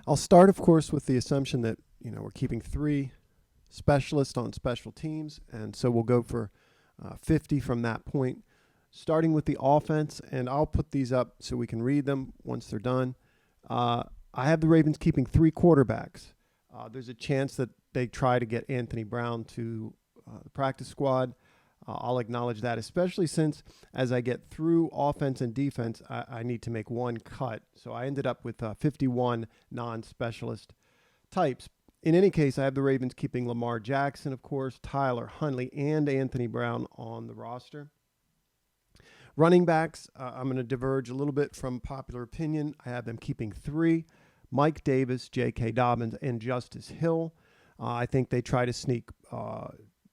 I'll start, of course, with the assumption that, we're keeping 3 specialists on special teams, and so we'll go for 50 from that point, starting with the offense, and I'll put these up so we can read them once they're done. I have the Ravens keeping 3 quarterbacks. There's a chance that they try to get Anthony Brown to the practice squad. I'll acknowledge that, especially since as I get through offense and defense, I need to make one cut. So I ended up with 51 non-specialist types. In any case, I have the Ravens keeping Lamar Jackson, of course, Tyler Huntley, and Anthony Brown on the roster. Running backs, I'm going to diverge a little bit from popular opinion. I have them keeping 3, Mike Davis, J.K. Dobbins, and Justice Hill. I think they try to sneak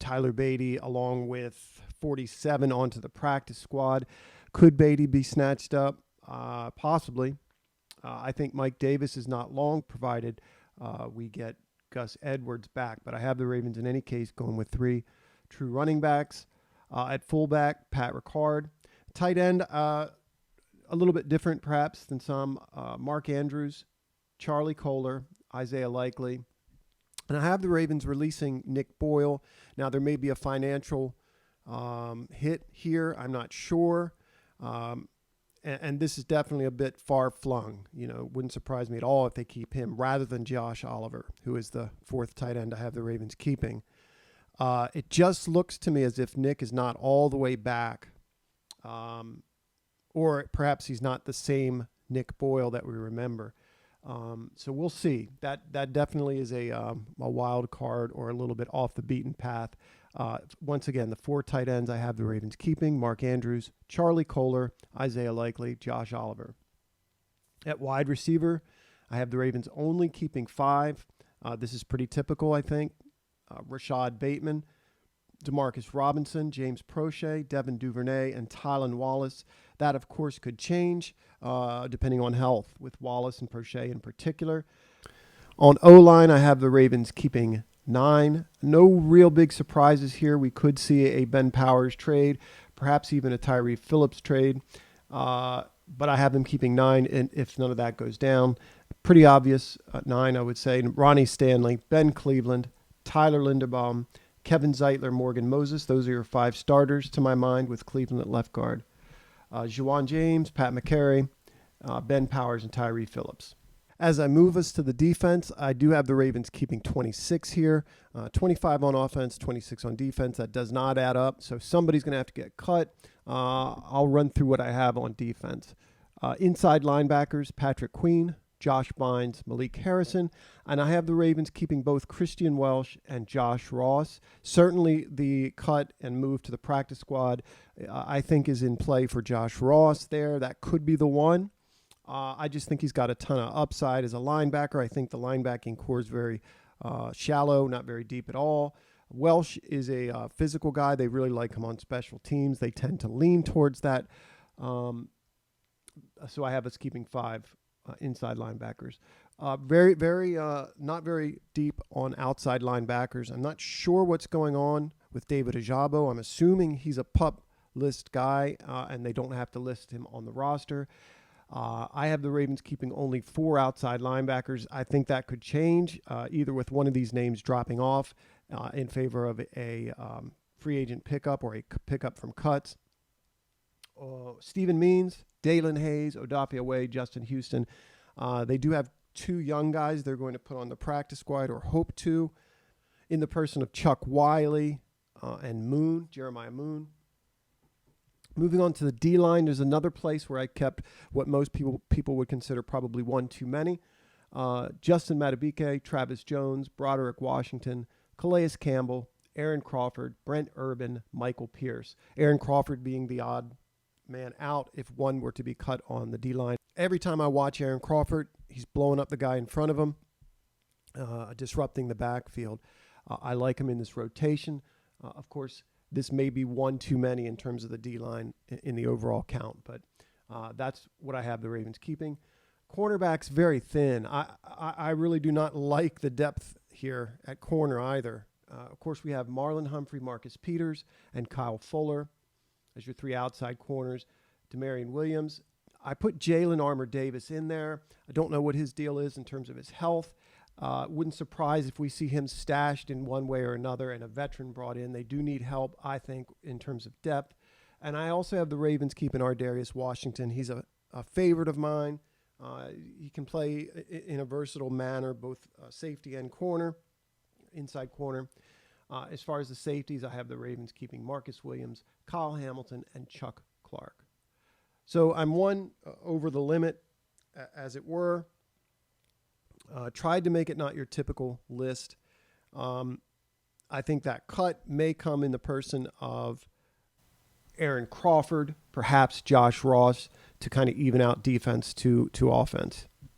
Tyler Beatty along with 47 onto the practice squad. Could Beatty be snatched up? Possibly. I think Mike Davis is not long, provided we get Gus Edwards back. But I have the Ravens in any case going with 3 true running backs. At fullback, Pat Ricard. Tight end, a little bit different perhaps than some. Mark Andrews, Charlie Kohler, Isaiah Likely. And I have the Ravens releasing Nick Boyle. Now, there may be a financial hit here. I'm not sure. And this is definitely a bit far-flung. Wouldn't surprise me at all if they keep him rather than Josh Oliver, who is the 4th tight end I have the Ravens keeping. It just looks to me as if Nick is not all the way back. Or perhaps he's not the same Nick Boyle that we remember. So we'll see. That definitely is a wild card or a little bit off the beaten path. Once again, the 4 tight ends I have the Ravens keeping: Mark Andrews, Charlie Kohler, Isaiah Likely, Josh Oliver. At wide receiver, I have the Ravens only keeping 5. This is pretty typical, I think. Rashad Bateman, Demarcus Robinson, James Prochet, Devin Duvernay, and Tylan Wallace. That, of course, could change depending on health, with Wallace and Prochet in particular. On O-line, I have the Ravens keeping 9. No real big surprises here. We could see a Ben Powers trade, perhaps even a Tyree Phillips trade. But I have them keeping 9, and if none of that goes down, pretty obvious 9, I would say. Ronnie Stanley, Ben Cleveland, Tyler Linderbaum, Kevin Zeitler, Morgan Moses. Those are your 5 starters to my mind, with Cleveland at left guard. Juwan James, Pat McCary, Ben Powers, and Tyree Phillips. As I move us to the defense, I do have the Ravens keeping 26 here, 25 on offense, 26 on defense. That does not add up, so somebody's going to have to get cut. I'll run through what I have on defense. Inside linebackers, Patrick Queen, Josh Bynes, Malik Harrison, and I have the Ravens keeping both Christian Welsh and Josh Ross. Certainly the cut and move to the practice squad, I think, is in play for Josh Ross there. That could be the one. I just think he's got a ton of upside as a linebacker. I think the linebacking core is very shallow, not very deep at all. Welsh is a physical guy. They really like him on special teams. They tend to lean towards that. So I have us keeping 5 inside linebackers. Very not very deep on outside linebackers. I'm not sure what's going on with David Ajabo. I'm assuming he's a PUP list guy, and they don't have to list him on the roster. I have the Ravens keeping only 4 outside linebackers. I think that could change, either with one of these names dropping off in favor of a free agent pickup or a pickup from cuts. Stephen Means, Dalen Hayes, Odafe Away, Justin Houston. They do have 2 young guys they're going to put on the practice squad, or hope to, in the person of Chuck Wiley and Jeremiah Moon. Moving on to the D-line, there's another place where I kept what most people would consider probably one too many. Justin Madubuike, Travis Jones, Broderick Washington, Calais Campbell, Aaron Crawford, Brent Urban, Michael Pierce. Aaron Crawford being the odd man out if one were to be cut on the D-line. Every time I watch Aaron Crawford, he's blowing up the guy in front of him, disrupting the backfield. I like him in this rotation. Of course, this may be one too many in terms of the D-line in the overall count, but that's what I have the Ravens keeping. Cornerbacks, very thin. I really do not like the depth here at corner either. Of course, we have Marlon Humphrey, Marcus Peters, and Kyle Fuller as your 3 outside corners. Demarion Williams, I put Jalen Armour-Davis in there. I don't know what his deal is in terms of his health. Wouldn't surprise if we see him stashed in one way or another and a veteran brought in. They do need help, I think, in terms of depth. And I also have the Ravens keeping Ardarius Washington. He's a favorite of mine. He can play in a versatile manner, both safety and corner, inside corner. As far as the safeties, I have the Ravens keeping Marcus Williams, Kyle Hamilton, and Chuck Clark. So I'm one over the limit, as it were. Tried to make it not your typical list. I think that cut may come in the person of Aaron Crawford, perhaps Josh Ross, to kind of even out defense to offense.